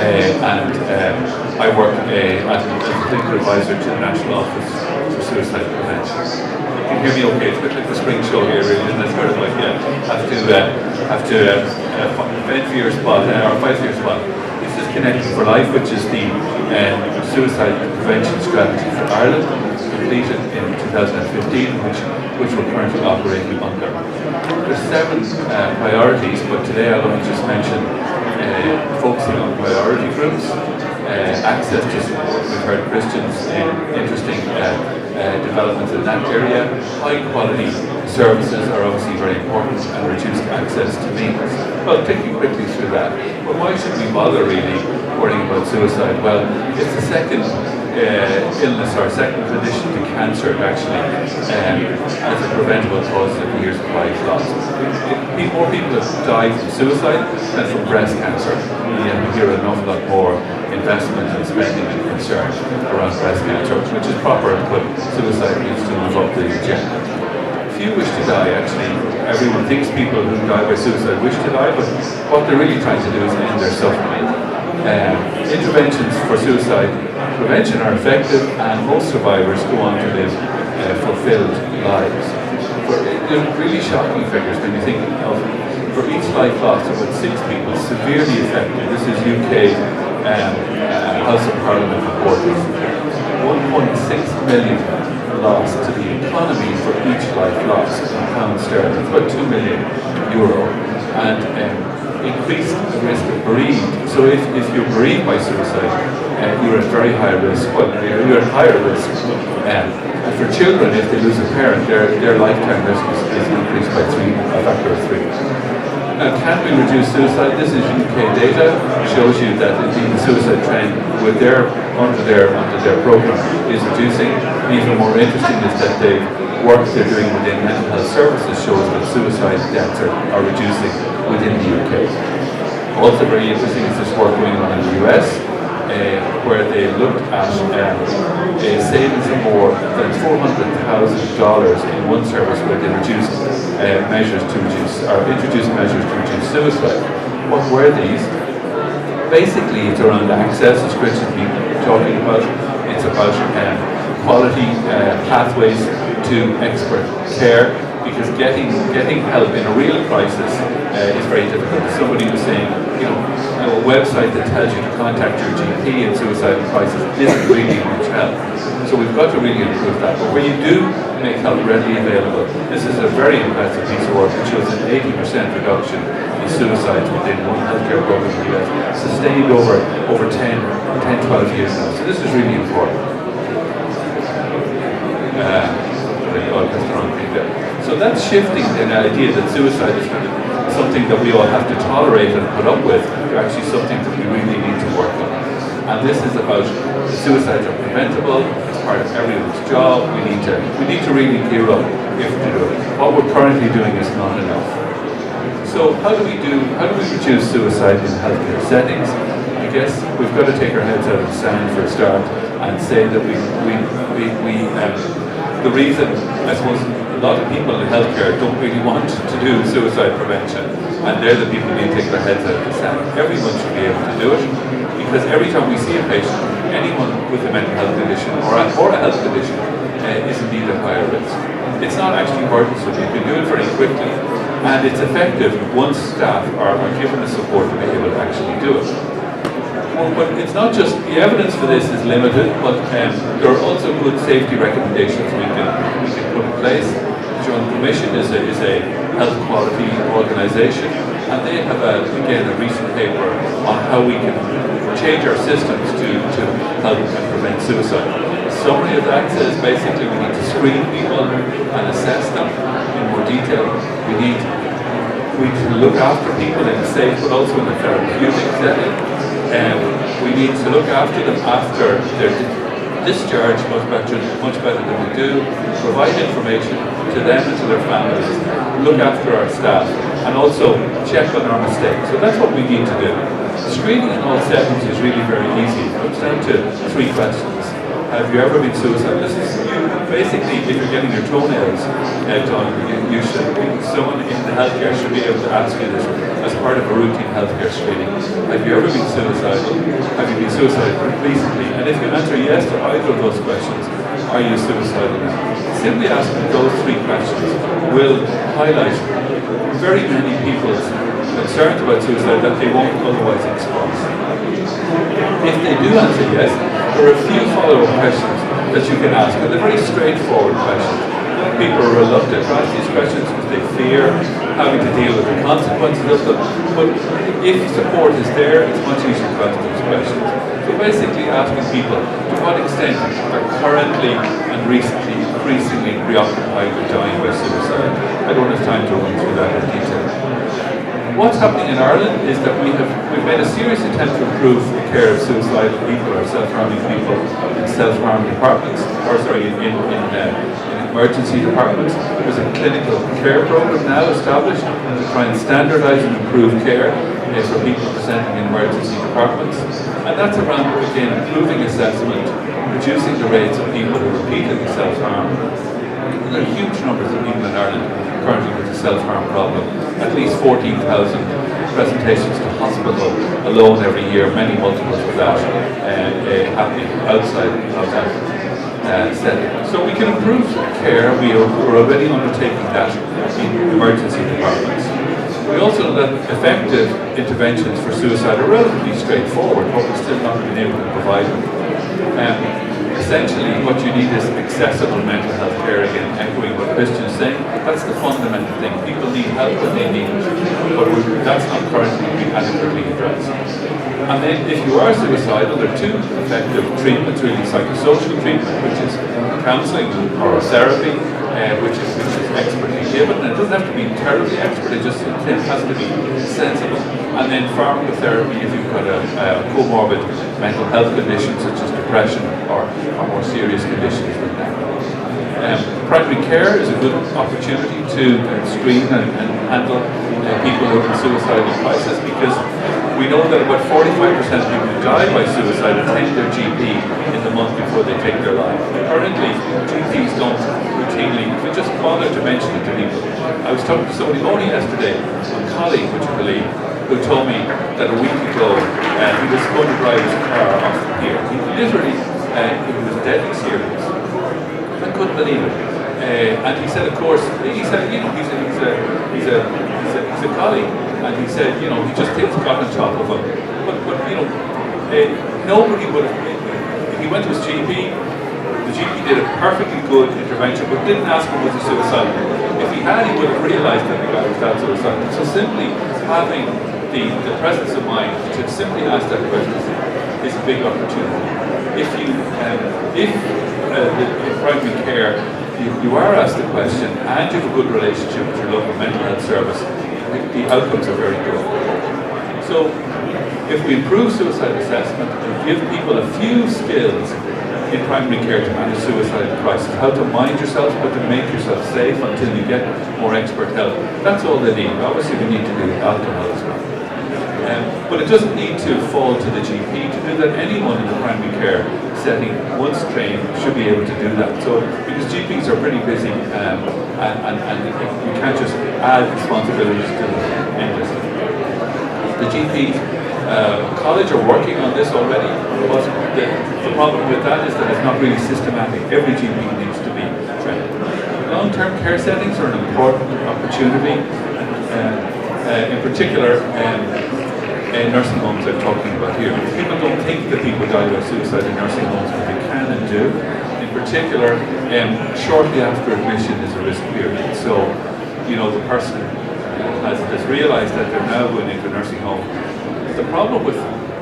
I work as a clinical advisor to the National Office for Suicide Prevention. You can hear me okay? It's a bit like the spring show here, really, isn't it? Sort of like, yeah, have to vent for your spot, or fight for your spot. This is Connecting for Life, which is the suicide prevention strategy for Ireland, completed in 2015, which we're currently operating under. There's 7 priorities, but today I'll only just mention focusing on priority groups, access to support. We've heard Christian's interesting developments in that area. High quality services are obviously very important, and reduced access to means. Well, taking quickly through that, but why should we bother really worrying about suicide? Well, it's the second illness or second condition to cancer actually as a preventable cause of years of life lost. More people have died from suicide than from breast cancer. We hear an awful lot more investment and spending and concern around breast cancer, which is proper, but suicide needs to move up the agenda. Few wish to die, actually. Everyone thinks people who die by suicide wish to die, but what they're really trying to do is end their suffering. Interventions for suicide prevention are effective, and most survivors go on to live fulfilled lives. They're really shocking figures when you think of, for each life lost, about 6 people severely affected. This is UK House of Parliament reporting. 1.6 million lost to the economy for each life lost in pound sterling. It's about €2 million, and increased risk of bereaved. So if you're bereaved by suicide, you're at very high risk. Well, you're at higher risk. And for children, if they lose a parent, their lifetime risk is increased by a factor of 3. Now, can we reduce suicide? This is UK data. Shows you that indeed the suicide trend under their program is reducing. Even more interesting is that the work they're doing within mental health services shows that suicide deaths are reducing within the UK. Also very interesting is this work going on in the US, where they looked at savings of more than $400,000 in one service where they introduced measures to reduce suicide. What were these? Basically, it's around access, as Christian been talking about. It's about quality pathways to expert care, because getting help in a real crisis is very difficult. Somebody was saying, a website that tells you to contact your GP in suicidal crisis isn't really much help. So we've got to really improve that. But where you do make help readily available, this is a very impressive piece of work. It shows an 80% reduction in suicides within one healthcare program in the US, sustained over 10-12 years now. So this is really important. That's the wrong thing there. So that's shifting the idea that suicide is kind of something that we all have to tolerate and put up with, to actually something that we really need to work on. And this is about suicides are preventable. It's part of everyone's job. We need to really gear up if to do it. What we're currently doing is not enough. So how do we reduce suicide in healthcare settings? I guess we've got to take our heads out of the sand for a start and say that the reason, I suppose, a lot of people in healthcare don't really want to do suicide prevention, and they're the people who need to take their heads out of the sand. Everyone should be able to do it, because every time we see a patient, anyone with a mental health condition or a health condition is indeed at higher risk. It's not actually burdensome. You can do it very quickly, and it's effective once staff are given the support to be able to actually do it. But it's not just, the evidence for this is limited, but there are also good safety recommendations we can put in place. The Joint Commission is a health quality organisation, and they have a recent paper on how we can change our systems to help and prevent suicide. The summary of that says basically we need to screen people and assess them in more detail. We need to look after people in a safe but also in a therapeutic setting. We need to look after them after their discharge much better than we do, provide information to them and to their families, look after our staff, and also check on our mistakes. So that's what we need to do. Screening in all settings is really very easy. It comes down to 3 questions. Have you ever been suicidal? This is basically, if you're getting your toenails done, someone in the healthcare should be able to ask you this as part of a routine healthcare screening. Have you ever been suicidal? Have you been suicidal recently? And if you answer yes to either of those questions, are you suicidal now? Simply asking those three questions will highlight very many people's concerns about suicide that they won't otherwise express. If they do answer yes, there are a few follow-up questions that you can ask, and they're very straightforward questions. People are reluctant to ask these questions because they fear having to deal with the consequences of them, but if support is there, it's much easier to ask these questions. So basically asking people to what extent they're currently and recently increasingly preoccupied with dying by suicide. I don't have time to run through that in detail. What's happening in Ireland is that we've made a serious attempt to improve the care of suicidal people or self-harming people in self-harm departments, in emergency departments. There's a clinical care program now established to try and standardise and improve care for people presenting in emergency departments. And that's around, again, improving assessment, reducing the rates of people who repeatedly self-harm. And there are huge numbers of people in Ireland currently with the self-harm problem. At least 14,000 presentations to hospital alone every year, many multiples of that happening outside of that setting. So we can improve care. We're already undertaking that in emergency departments. We also know that effective interventions for suicide are relatively straightforward, but we're still not been able to provide them. Essentially, what you need is accessible mental health care, again, echoing what Christian is saying. That's the fundamental thing. People need help when they need it, but that's not currently being adequately addressed. And then, if you are suicidal, there are two effective treatments, really: psychosocial treatment, which is counselling or therapy, which is expertly given, and it doesn't have to be terribly expert, it has to be sensible. And then pharmacotherapy if you've got a comorbid mental health condition such as depression or more serious conditions than that. Primary care is a good opportunity to screen and handle people who are in suicidal crisis, because we know that about 45% of people who die by suicide attend their GP in the month before they take their life. Currently, GPs don't routinely, they just bother to mention it to people. I was talking to somebody only yesterday, a colleague, would you believe, who told me that a week ago he was going to drive his car off from here. He literally, he was deadly serious. I couldn't believe it. And he said, of course, he said, you know, he's a colleague, and he said, you know, he just things got on top of him. But you know, nobody would have. He went to his GP. The GP did a perfectly good intervention, but didn't ask him was he suicidal. If he had, he would have realised that the guy was that suicidal. So simply having the presence of mind to simply ask that question is a big opportunity. If you, in primary care, you are asked the question and you have a good relationship with your local mental health service, the outcomes are very good. So if we improve suicide assessment and give people a few skills in primary care to manage suicide crisis, how to mind yourself, how to make yourself safe until you get more expert help, that's all they need. Obviously we need to do alcohol as well. But it doesn't need to fall to the GP to do that. Anyone in the primary care setting, once trained, should be able to do that. So, because GPs are pretty busy, and you can't just add responsibilities to them endlessly. The GP college are working on this already, but the problem with that is that it's not really systematic. Every GP needs to be trained. Long-term care settings are an important opportunity, in particular, nursing homes I'm talking about here. People don't think that people die by suicide in nursing homes, but they can and do. In particular, shortly after admission is a risk period. So, you know, the person has realised that they're now going into a nursing home. The problem with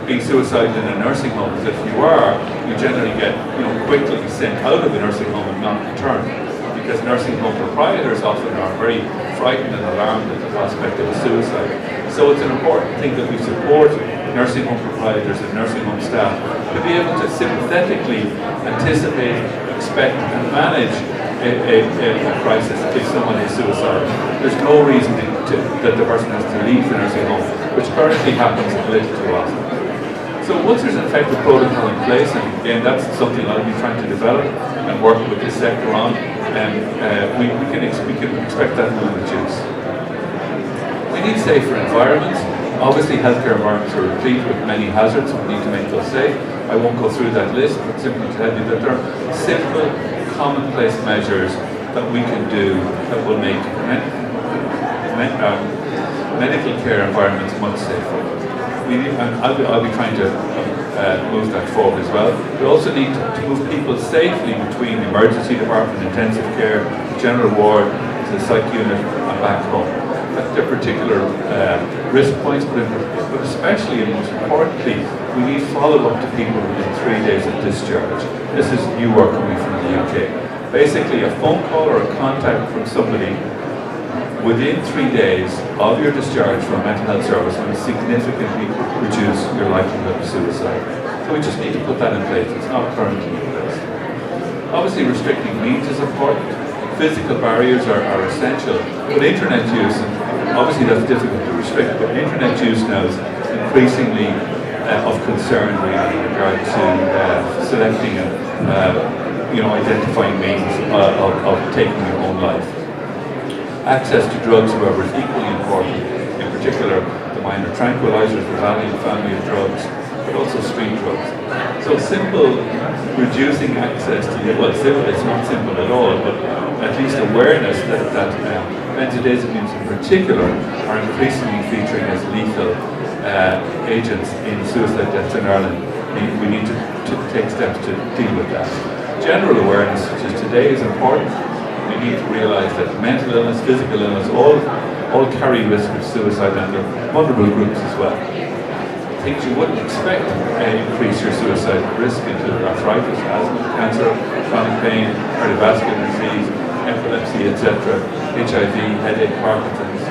being suicidal in a nursing home is if you generally get, you know, quickly sent out of the nursing home and not returned, because nursing home proprietors often are very frightened and alarmed at the prospect of a suicide. So it's an important thing that we support nursing home proprietors and nursing home staff to be able to sympathetically anticipate, expect and manage a crisis if someone is suicidal. There's no reason that the person has to leave the nursing home, which currently happens a little too often. So once there's an effective protocol in place, and again that's something I'll be trying to develop and work with this sector on, we can expect that to reduce. We need safer environments. Obviously, healthcare environments are replete with many hazards. We need to make those safe. I won't go through that list, but simply tell you that there are simple, commonplace measures that we can do that will make medical care environments much safer. And I'll be trying to move that forward as well. We also need to move people safely between the emergency department, intensive care, the general ward, the psych unit, and back home. That's their particular risk points, but especially and most importantly, we need follow-up to people within 3 days of discharge. This is new work coming from the UK. Basically, a phone call or a contact from somebody within 3 days of your discharge from a mental health service will significantly reduce your likelihood of suicide. So we just need to put that in place. It's not currently in place. Obviously, restricting means is important. Physical barriers are essential, but internet use, and obviously that's difficult to restrict, but internet use now is increasingly of concern really in regard to selecting and identifying means of taking your own life. Access to drugs, however, is equally important, in particular the minor tranquilizers, the valiant family of drugs, but also street drugs. So simple reducing access to, it's not simple at all, but at least awareness that benzodiazepines in particular are increasingly featuring as lethal agents in suicide deaths in Ireland. We need to take steps to deal with that. General awareness, such as today, is important. We need to realise that mental illness, physical illness, all carry risk of suicide, and they're vulnerable groups as well. Things you wouldn't expect increase your suicide risk include arthritis, asthma, cancer, chronic pain, cardiovascular disease, epilepsy, etc., HIV, headache, Parkinson's,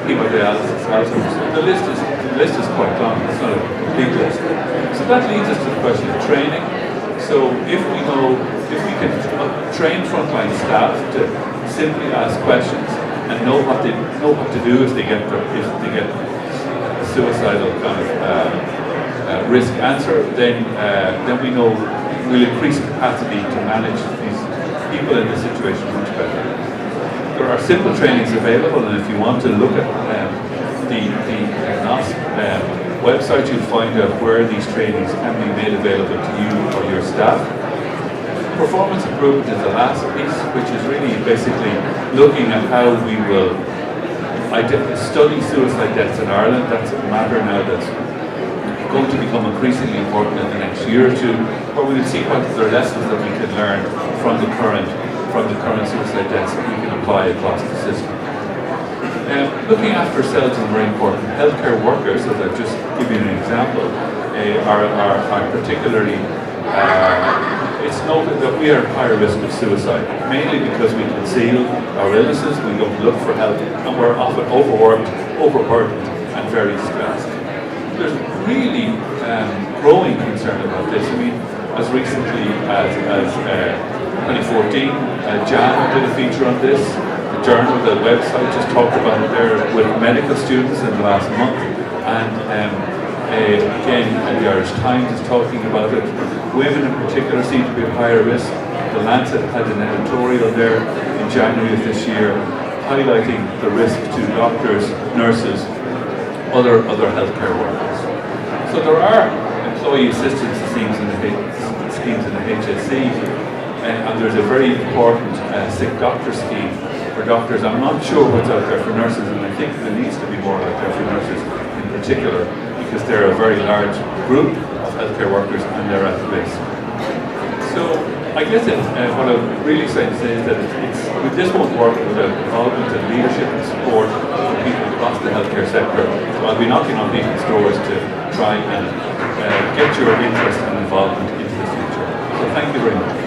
hemodialysis, Alzheimer's. The list is quite long. It's not a complete list. So that leads us to the question of training. So if we can train frontline staff to simply ask questions and know what to do if they get a suicidal kind of risk answer, then we know we'll increase capacity to manage these people in this situation much better. There are simple trainings available, and if you want to look at the NOSC website, you'll find out where these trainings can be made available to you or your staff. Performance improvement is the last piece, which is really basically looking at how we will study suicide deaths in Ireland. That's a matter now that's going to become increasingly important in the next year or two, where we will see what there are lessons that we can learn from the current suicide deaths that we can apply across the system. Looking after ourselves is very important. Healthcare workers, as I've just given you an example, are particularly, it's noted that we are at higher risk of suicide, mainly because we conceal our illnesses, we don't look for help, and we're often overworked, overburdened, and very stressed. There's really growing concern about this. I mean, as recently as 2014, Jan did a feature on this. The journal, the website just talked about it there with medical students in the last month, and again, the Irish Times is talking about it. Women in particular seem to be at higher risk. The Lancet had an editorial there in January of this year highlighting the risk to doctors, nurses, other healthcare workers. So there are employee assistance schemes in the HSE, and there's a very important sick doctor scheme for doctors. I'm not sure what's out there for nurses, and I think there needs to be more out there for nurses in particular, because they're a very large group of healthcare workers and they're at risk. So I guess what I'm really saying to say is that this won't work without involvement and leadership and support from people across the healthcare sector. So I'll be knocking on people's doors to try and get your interest and involvement into the future. So thank you very much.